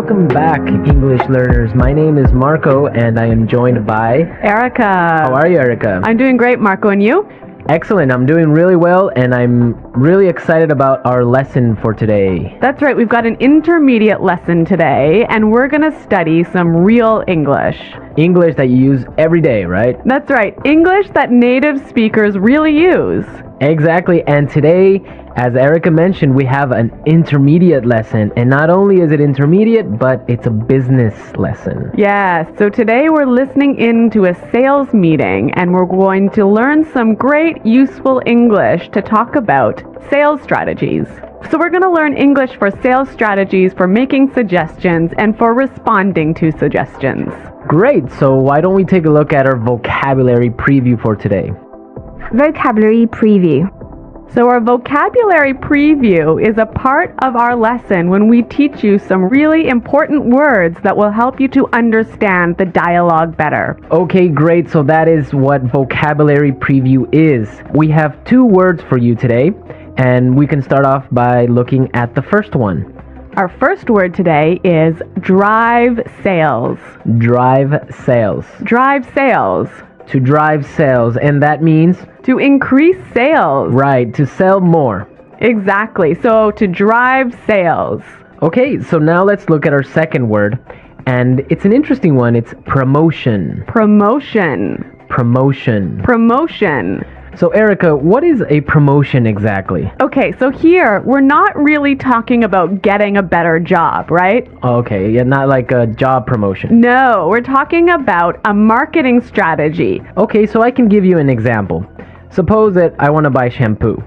Welcome back, English learners. My name is Marco, and I am joined by Erica. How are you, Erica? I'm doing great, Marco, and you? Excellent. I'm doing really well, and I'm really excited about our lesson for today. That's right. We've got an intermediate lesson today, and we're going to study some real English. English that you use every day, right? That's right. English that native speakers really use. Exactly. And today, as Erica mentioned, we have an intermediate lesson. And not only is it intermediate, but it's a business lesson. Yes. So today we're listening in to a sales meeting, and we're going to learn some great useful English to talk about sales strategies. So we're going to learn English for sales strategies, for making suggestions, and for responding to suggestions. Great. So why don't we take a look at our vocabulary preview for today? Vocabulary preview. So our vocabulary preview is a part of our lesson when we teach you some really important words that will help you to understand the dialogue better. Okay, great. So that is what vocabulary preview is. We have 2 words for you today, and we can start off by looking at the first one. Our first word today is drive sales. Drive sales. Drive sales. To drive sales, and that means? To increase sales. Right, to sell more. Exactly. So to drive sales. Okay, so now let's look at our second word, and it's an interesting one. It's promotion. Promotion. Promotion. Promotion. So Erica, what is a promotion exactly? Okay, so here we're not really talking about getting a better job, right? Okay, yeah, not like a job promotion. No, we're talking about a marketing strategy. Okay, so I can give you an example. Suppose that I want to buy shampoo.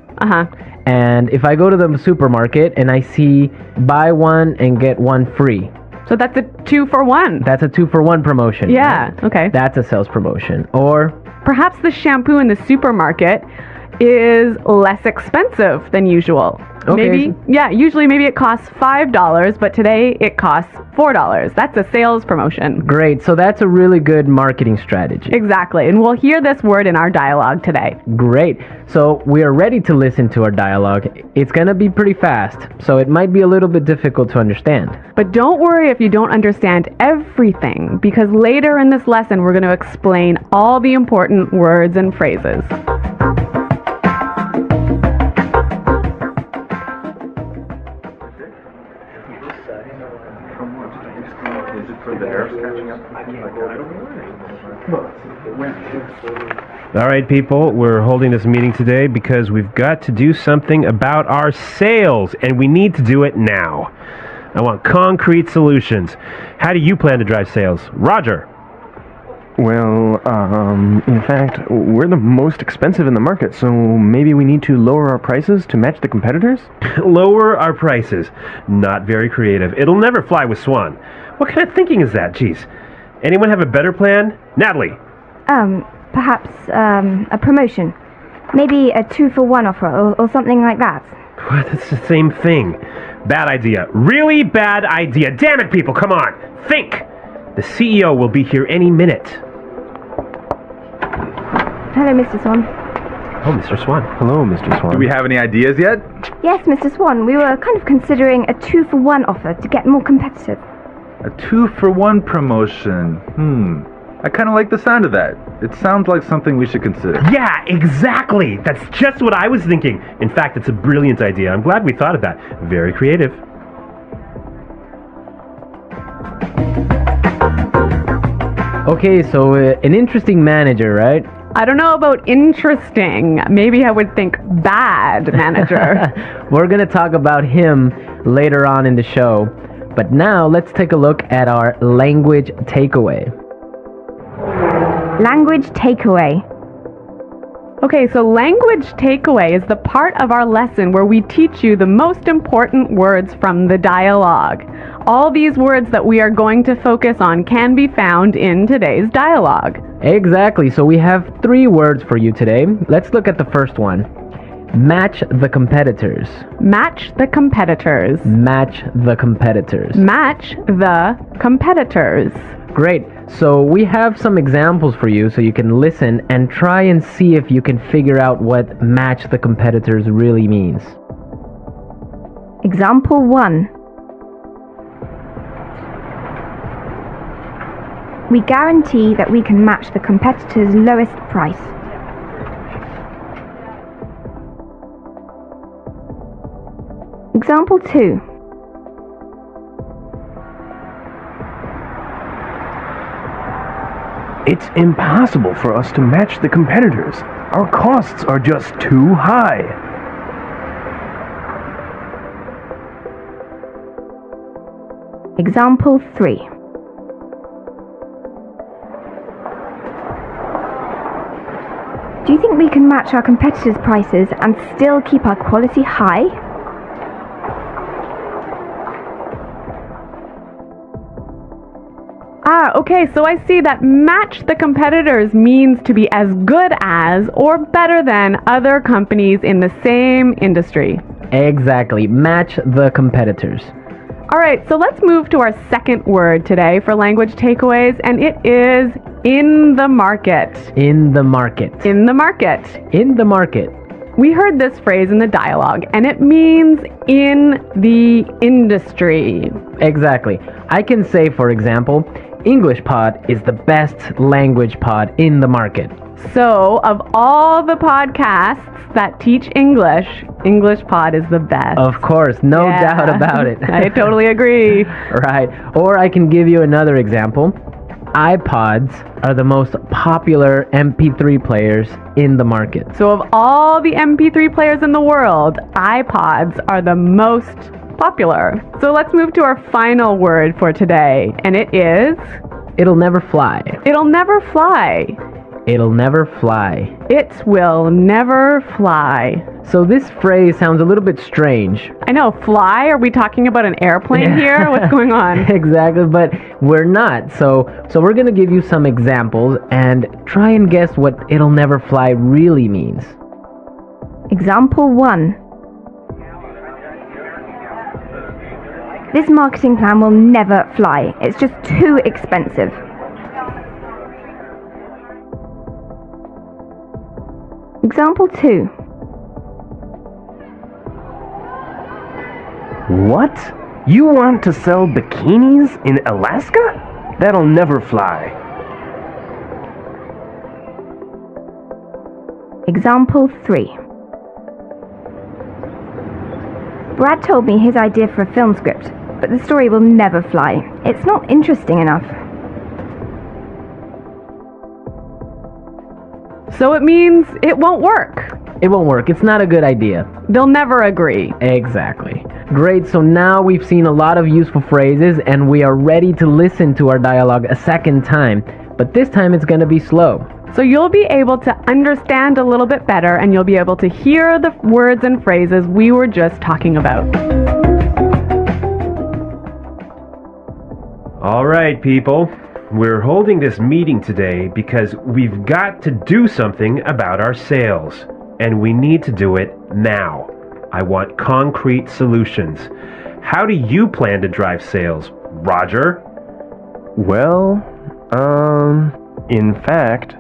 And if I go to the supermarket and I see buy one and get one free. So that's a 2-for-1. That's a 2-for-1 promotion. Yeah, right? okay. That's a sales promotion. Or perhaps the shampoo in the supermarket is less expensive than usual. Okay. Usually it costs $5, but today it costs $4. That's a sales promotion. Great, so that's a really good marketing strategy. Exactly, and we'll hear this word in our dialogue today. Great, so we are ready to listen to our dialogue. It's going to be pretty fast, so it might be a little bit difficult to understand. But don't worry if you don't understand everything, because later in this lesson we're going to explain all the important words and phrases. All right, people, we're holding this meeting today because we've got to do something about our sales, and we need to do it now. I want concrete solutions. How do you plan to drive sales? Roger. Well, in fact, we're the most expensive in the market, so maybe we need to lower our prices to match the competitors? Lower our prices. Not very creative. It'll never fly with Swan. What kind of thinking is that? Jeez. Anyone have a better plan? Natalie. Perhaps a promotion. Maybe a 2-for-1 offer or something like that. That's the same thing. Bad idea. Really bad idea. Damn it, people, come on. Think. The CEO will be here any minute. Hello, Mr. Swan. Oh, Mr. Swan. Hello, Mr. Swan. Do we have any ideas yet? Yes, Mr. Swan. We were kind of considering a 2-for-1 offer to get more competitive. A 2-for-1 promotion. I kind of like the sound of that. It sounds like something we should consider. Yeah, exactly. That's just what I was thinking. In fact, it's a brilliant idea. I'm glad we thought of that. Very creative. Okay, so an interesting manager, right? I don't know about interesting. Maybe I would think bad manager. We're going to talk about him later on in the show. But now let's take a look at our language takeaway. Language takeaway. Okay, so language takeaway is the part of our lesson where we teach you the most important words from the dialogue. All these words that we are going to focus on can be found in today's dialogue. Exactly, so we have 3 words for you today. Let's look at the first one. Match the competitors. Match the competitors. Match the competitors. Match the competitors. Great. So we have some examples for you so you can listen and try and see if you can figure out what match the competitors really means. Example 1. We guarantee that we can match the competitor's lowest price. Example 2. It's impossible for us to match the competitors. Our costs are just too high. Example 3. Do you think we can match our competitors' prices and still keep our quality high? Okay, so I see that match the competitors means to be as good as or better than other companies in the same industry. Exactly. Match the competitors. All right, so let's move to our second word today for language takeaways, and it is in the market. In the market. In the market. In the market. We heard this phrase in the dialogue, and it means in the industry. Exactly. I can say, for example, English Pod is the best language pod in the market. So, of all the podcasts that teach English, English Pod is the best. Of course, no doubt about it. I totally agree. Right. Or I can give you another example. iPods are the most popular MP3 players in the market. So of all the MP3 players in the world, iPods are the most popular. So let's move to our final word for today, and it is... It'll never fly. It'll never fly. It'll never fly. It will never fly. So this phrase sounds a little bit strange. I know, fly? Are we talking about an airplane here? What's going on? Exactly, but we're not. So we're going to give you some examples and try and guess what it'll never fly really means. Example 1. This marketing plan will never fly. It's just too expensive. Example 2. What? You want to sell bikinis in Alaska? That'll never fly. Example 3. Brad told me his idea for a film script, but the story will never fly. It's not interesting enough. So it means it won't work. It won't work. It's not a good idea. They'll never agree. Exactly. Great, so now we've seen a lot of useful phrases and we are ready to listen to our dialogue a second time, but this time it's going to be slow. So you'll be able to understand a little bit better and you'll be able to hear the words and phrases we were just talking about. All right, people. We're holding this meeting today because we've got to do something about our sales, and we need to do it now. I want concrete solutions. How do you plan to drive sales, Roger? Well, in fact,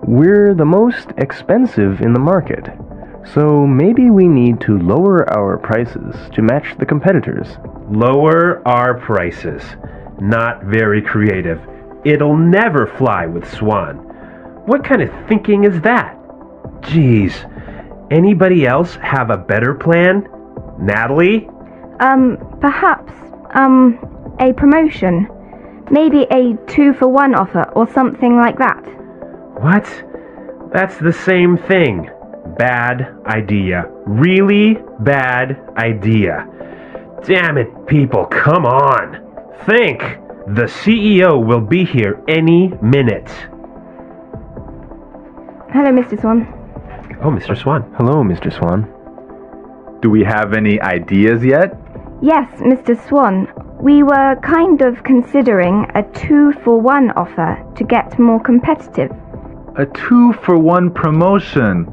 we're the most expensive in the market. So maybe we need to lower our prices to match the competitors. Lower our prices. Not very creative. It'll never fly with Swan. What kind of thinking is that? Geez. Anybody else have a better plan? Natalie? Perhaps, a promotion. Maybe a 2-for-1 offer or something like that. What? That's the same thing. Bad idea. Really bad idea. Damn it, people, come on. Think. The CEO will be here any minute. Hello, Mr. Swan. Oh, Mr. Swan. Hello, Mr. Swan. Do we have any ideas yet? Yes, Mr. Swan. We were kind of considering a 2-for-1 offer to get more competitive. A 2-for-1 promotion.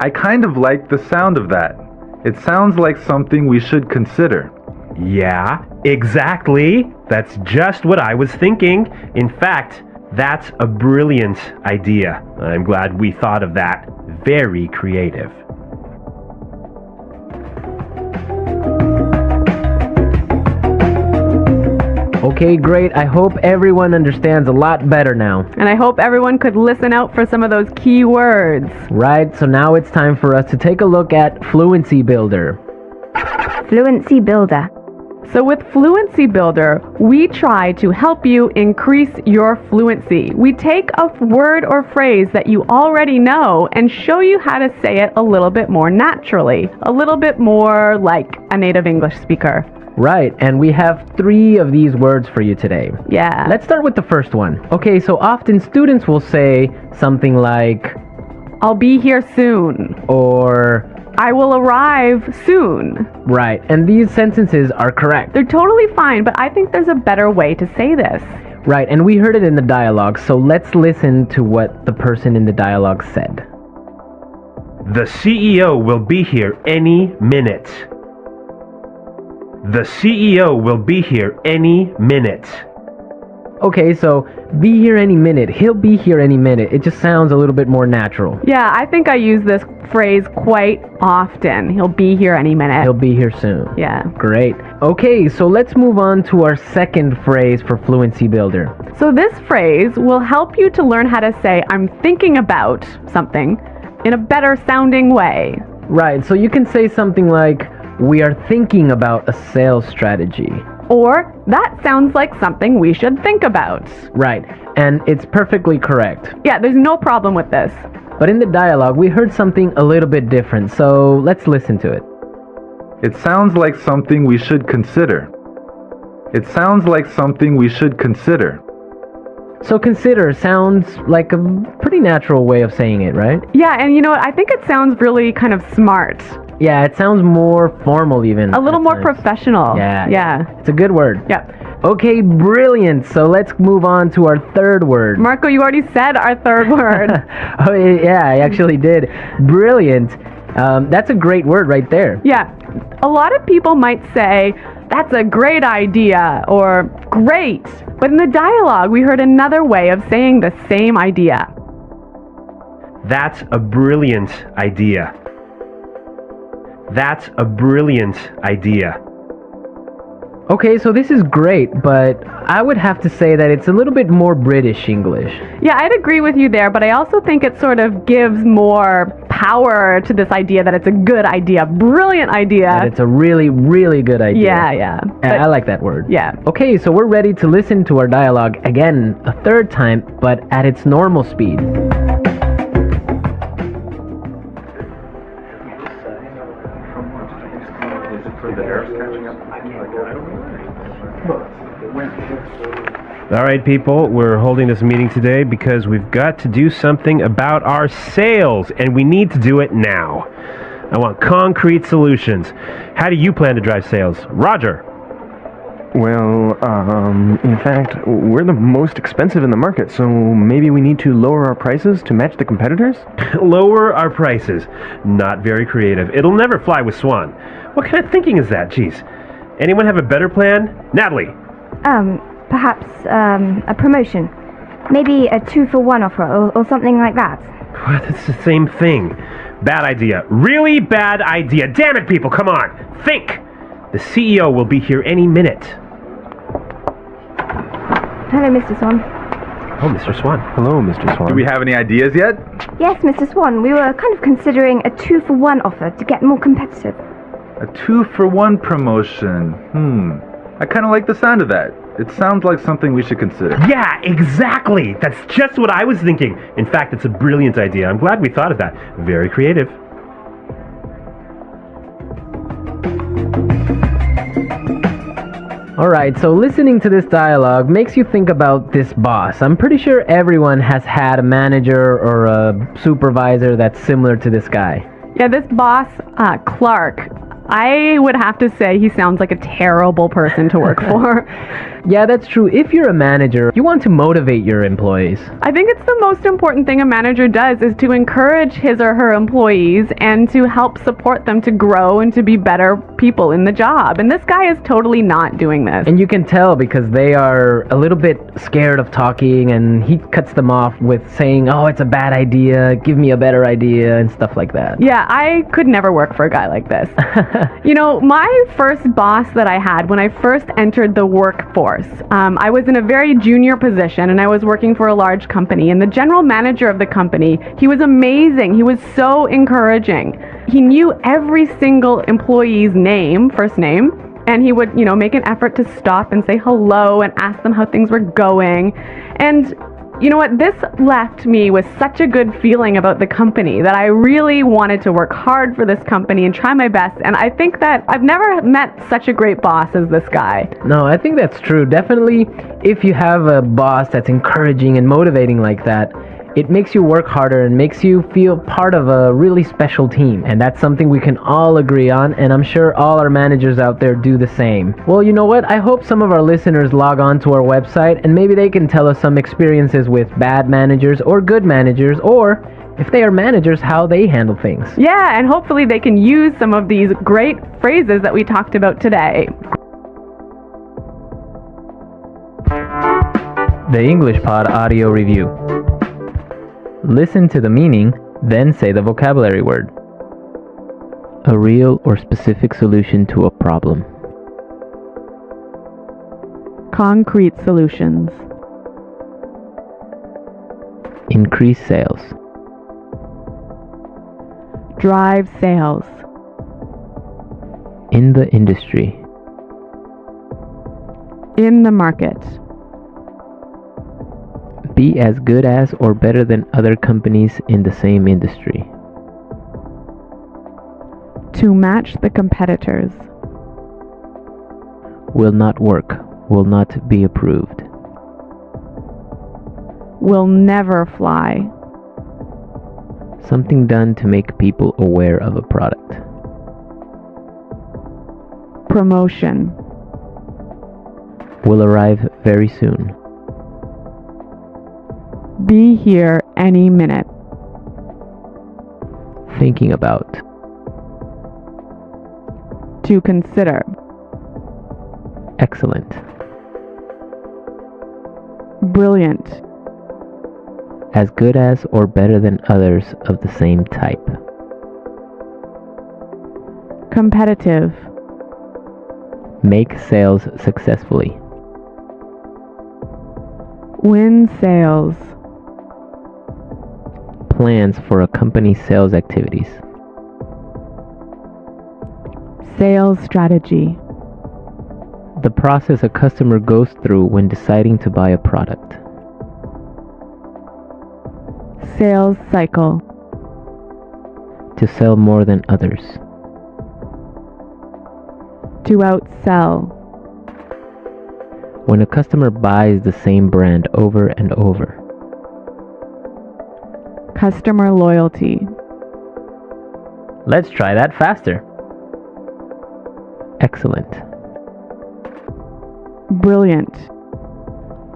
I kind of like the sound of that. It sounds like something we should consider. Yeah, exactly. That's just what I was thinking. In fact, that's a brilliant idea. I'm glad we thought of that. Very creative. Okay, great. I hope everyone understands a lot better now. And I hope everyone could listen out for some of those key words. Right, so now it's time for us to take a look at Fluency Builder. Fluency Builder. So with Fluency Builder, we try to help you increase your fluency. We take a word or phrase that you already know and show you how to say it a little bit more naturally, a little bit more like a native English speaker. Right, and we have 3 of these words for you today. Yeah. Let's start with the first one. Okay, so often students will say something like, I'll be here soon. or, I will arrive soon. right, and these sentences are correct. They're totally fine, but I think there's a better way to say this. Right, and we heard it in the dialogue, so let's listen to what the person in the dialogue said. The CEO will be here any minute. The CEO will be here any minute. Okay, so be here any minute. He'll be here any minute. It just sounds a little bit more natural. Yeah, I think I use this phrase quite often. He'll be here any minute. He'll be here soon. Yeah. Great. Okay, so let's move on to our second phrase for Fluency Builder. So this phrase will help you to learn how to say I'm thinking about something in a better sounding way. Right, so you can say something like, we are thinking about a sales strategy. Or that sounds like something we should think about. Right, and it's perfectly correct. Yeah, there's no problem with this. But in the dialogue, we heard something a little bit different, so let's listen to it. It sounds like something we should consider. It sounds like something we should consider. So consider sounds like a pretty natural way of saying it, right? Yeah, and you know what? I think it sounds really kind of smart. Yeah, it sounds more formal even. A little at more times. Yeah. Yeah. It's a good word. Yeah. Okay, brilliant. So let's move on to our third word. Marco, you already said our third word. Oh, yeah, I actually did. Brilliant. That's a great word right there. Yeah. A lot of people might say, that's a great idea, or great. But in the dialogue, we heard another way of saying the same idea. That's a brilliant idea. That's a brilliant idea. Okay, so this is great, but I would have to say that it's a little bit more British English. Yeah, I'd agree with you there, but I also think it sort of gives more power to this idea that it's a good idea, brilliant idea. That it's a really, really good idea. Yeah. And I like that word. Yeah. Okay, so we're ready to listen to our dialogue again a third time, but at its normal speed. All right, people, we're holding this meeting today because we've got to do something about our sales, and we need to do it now. I want concrete solutions. How do you plan to drive sales? Roger. Well, in fact, we're the most expensive in the market, so maybe we need to lower our prices to match the competitors? Lower our prices. Not very creative. It'll never fly with Swan. What kind of thinking is that? Jeez. Anyone have a better plan? Natalie. Perhaps a promotion. Maybe a 2-for-1 offer or something like that. What? It's the same thing. Bad idea. Really bad idea. Damn it, people, come on. Think. The CEO will be here any minute. Hello, Mr. Swan. Oh, Mr. Swan. Hello, Mr. Swan. Do we have any ideas yet? Yes, Mr. Swan, we were kind of considering a 2-for-1 offer to get more competitive. A 2-for-1 promotion. I kind of like the sound of that. It sounds like something we should consider. Yeah, exactly. That's just what I was thinking. In fact, it's a brilliant idea. I'm glad we thought of that. Very creative. Alright, so listening to this dialogue makes you think about this boss. I'm pretty sure everyone has had a manager or a supervisor that's similar to this guy. Yeah, this boss, Clark, I would have to say he sounds like a terrible person to work for. Yeah, that's true. If you're a manager, you want to motivate your employees. I think it's the most important thing a manager does is to encourage his or her employees and to help support them to grow and to be better people in the job. And this guy is totally not doing this. And you can tell because they are a little bit scared of talking, and he cuts them off with saying, oh, it's a bad idea, give me a better idea, and stuff like that. Yeah, I could never work for a guy like this. You know, my first boss that I had when I first entered the workforce, I was in a very junior position and I was working for a large company. And the general manager of the company, he was amazing. He was so encouraging. He knew every single employee's name, first name, and he would, make an effort to stop and say hello and ask them how things were going. And you know what? This left me with such a good feeling about the company that I really wanted to work hard for this company and try my best. And I think that I've never met such a great boss as this guy. No, I think that's true. Definitely, if you have a boss that's encouraging and motivating like that, it makes you work harder and makes you feel part of a really special team. And that's something we can all agree on, and I'm sure all our managers out there do the same. Well, you know what? I hope some of our listeners log on to our website and maybe they can tell us some experiences with bad managers or good managers, or if they are managers, how they handle things. Yeah, and hopefully they can use some of these great phrases that we talked about today. The English Pod Audio Review. Listen to the meaning, then say the vocabulary word. A real or specific solution to a problem. Concrete solutions. Increase sales. Drive sales. In the industry. In the market. Be as good as or better than other companies in the same industry. To match the competitors. Will not work. Will not be approved. Will never fly. Something done to make people aware of a product. Promotion. Will arrive very soon. Be here any minute. Thinking about. To consider. Excellent. Brilliant. As good as or better than others of the same type. Competitive. Make sales successfully. Win sales. Plans for a company's sales activities. Sales strategy. The process a customer goes through when deciding to buy a product. Sales cycle. To sell more than others. To outsell. When a customer buys the same brand over and over. Customer loyalty. Let's try that faster. Excellent. Brilliant.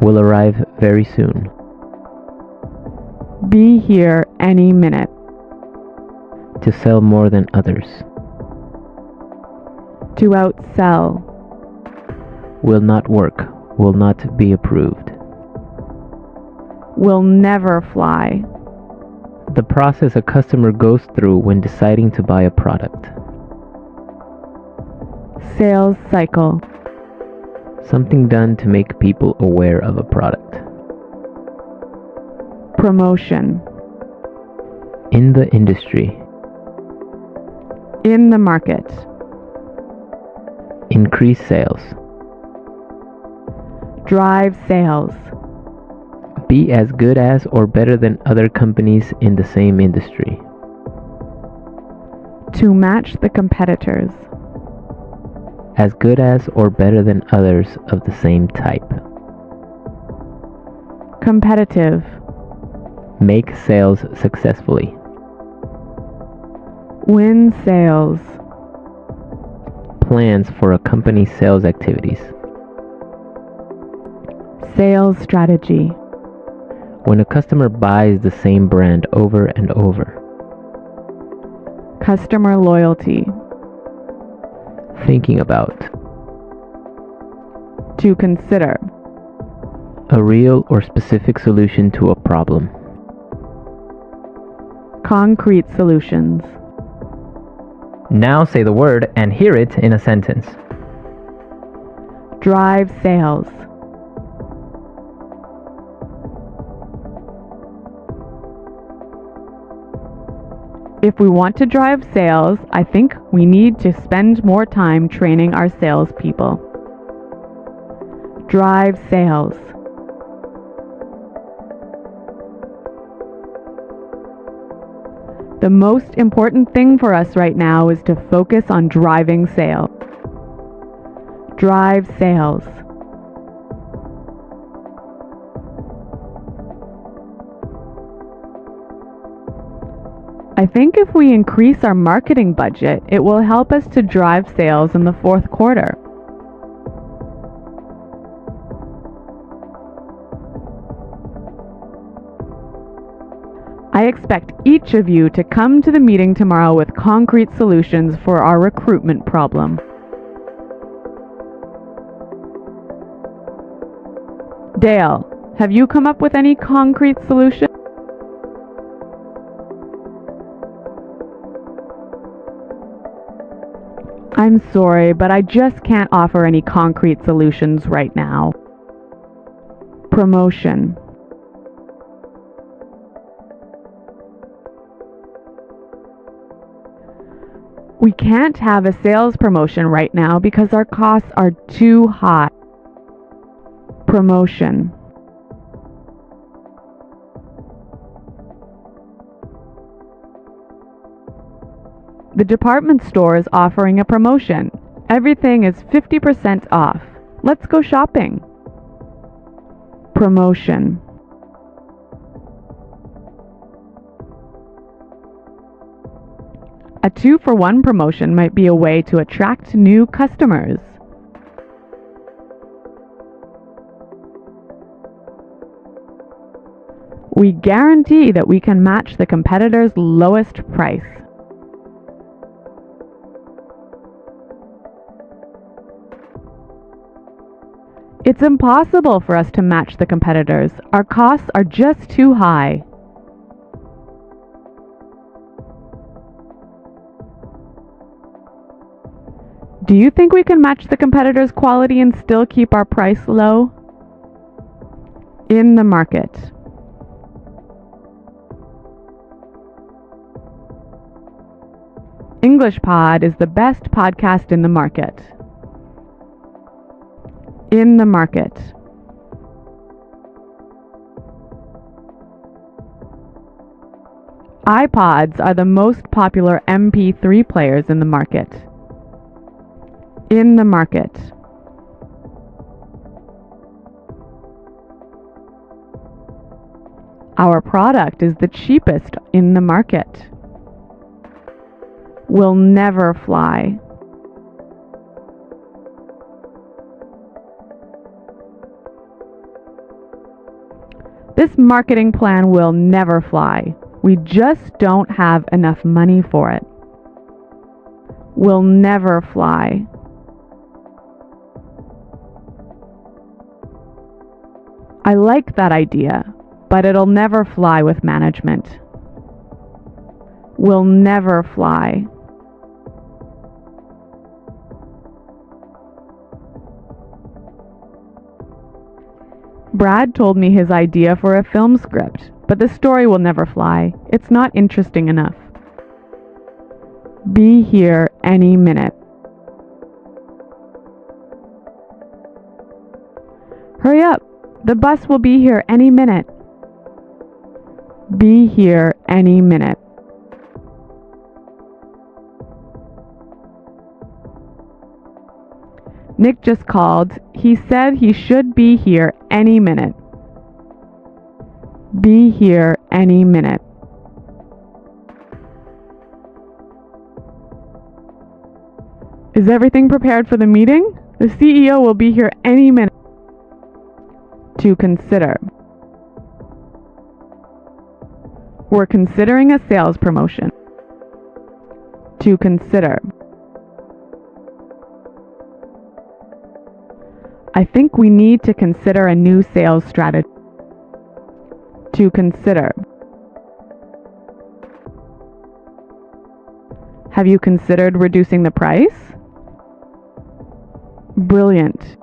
Will arrive very soon. Be here any minute. To sell more than others. To outsell. Will not work. Will not be approved. Will never fly. The process a customer goes through when deciding to buy a product. Sales cycle. Something done to make people aware of a product. Promotion. In the industry. In the market. Increase sales. Drive sales. Be as good as or better than other companies in the same industry. To match the competitors. As good as or better than others of the same type. Competitive. Make sales successfully. Win sales. Plans for a company's sales activities. Sales strategy. When a customer buys the same brand over and over. Customer loyalty. Thinking about. To consider. A real or specific solution to a problem. Concrete solutions. Now say the word and hear it in a sentence. Drive sales. If we want to drive sales, I think we need to spend more time training our salespeople. Drive sales. The most important thing for us right now is to focus on driving sales. Drive sales. I think if we increase our marketing budget, it will help us to drive sales in the fourth quarter. I expect each of you to come to the meeting tomorrow with concrete solutions for our recruitment problem. Dale, have you come up with any concrete solution? I'm sorry, but I just can't offer any concrete solutions right now. Promotion. We can't have a sales promotion right now because our costs are too high. Promotion. The department store is offering a promotion. Everything is 50% off. Let's go shopping. Promotion. A 2-for-1 promotion might be a way to attract new customers. We guarantee that we can match the competitor's lowest price. It's impossible for us to match the competitors. Our costs are just too high. Do you think we can match the competitors' quality and still keep our price low? In the market. English Pod is the best podcast in the market. In the market. iPods are the most popular MP3 players in the market. In the market. Our product is the cheapest in the market. Will never fly. This marketing plan will never fly. We just don't have enough money for it. Will never fly. I like that idea, but it'll never fly with management. Will never fly. Brad told me his idea for a film script, but the story will never fly. It's not interesting enough. Be here any minute. Hurry up! The bus will be here any minute. Be here any minute. Nick just called. He said he should be here any minute. Be here any minute. Is everything prepared for the meeting? The CEO will be here any minute. To consider. We're considering a sales promotion. To consider. I think we need to consider a new sales strategy. To consider. Have you considered reducing the price? Brilliant.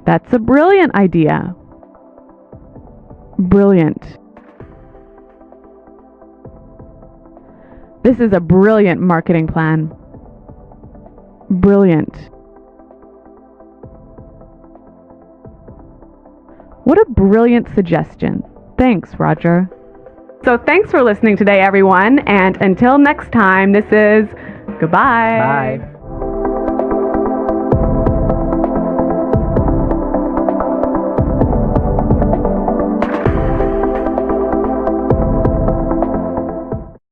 That's a brilliant idea. Brilliant. This is a brilliant marketing plan. Brilliant. What a brilliant suggestion. Thanks, Roger. So thanks for listening today, everyone. And until next time, this is goodbye. Bye.